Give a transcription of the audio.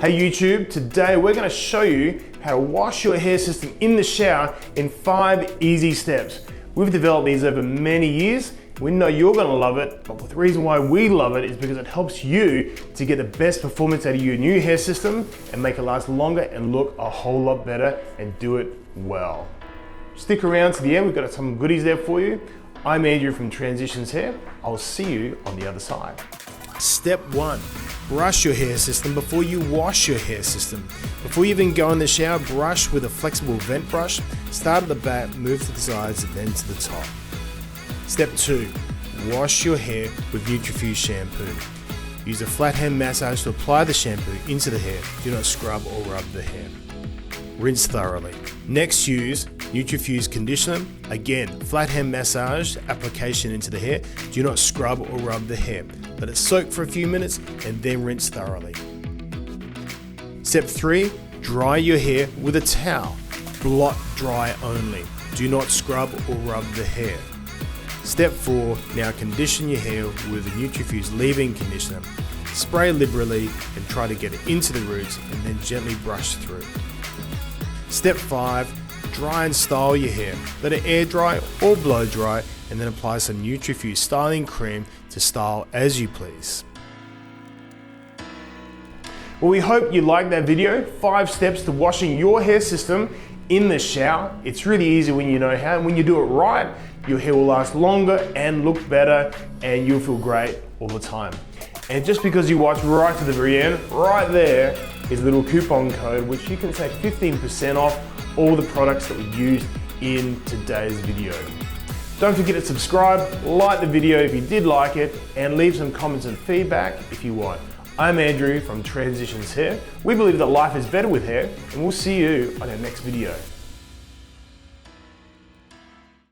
Hey YouTube, today we're going to show you how to wash your hair system in the shower in 5 easy steps. We've developed these over many years. We know you're going to love it, but the reason why we love it is because it helps you to get the best performance out of your new hair system and make it last longer and look a whole lot better and do it well. Stick around to the end, we've got some goodies there for you. I'm Andrew from Transitions Hair. I'll see you on the other side. Step 1. Brush your hair system before you wash your hair system. Before you even go in the shower, brush with a flexible vent brush. Start at the back, move to the sides, and then to the top. Step 2. Wash your hair with Nutrifuse shampoo. Use a flat hand massage to apply the shampoo into the hair. Do not scrub or rub the hair. Rinse thoroughly. Next, use Nutrifuse conditioner. Again, flat hand massage, application into the hair. Do not scrub or rub the hair. Let it soak for a few minutes and then rinse thoroughly. Step 3, dry your hair with a towel. Blot dry only. Do not scrub or rub the hair. Step 4, now condition your hair with a Nutrifuse leave-in conditioner. Spray liberally and try to get it into the roots and then gently brush through. Step 5, dry and style your hair. Let it air dry or blow dry and then apply some Nutrifuse styling cream to style as you please. Well, we hope you liked that video. 5 steps to washing your hair system in the shower. It's really easy when you know how, and when you do it right, your hair will last longer and look better and you'll feel great all the time. And just because you watch right to the very end, right there is a little coupon code which you can save 15% off all the products that we used in today's video. Don't forget to subscribe, like the video if you did like it, and leave some comments and feedback if you want. I'm Andrew from Transitions Hair. We believe that life is better with hair, and we'll see you on our next video.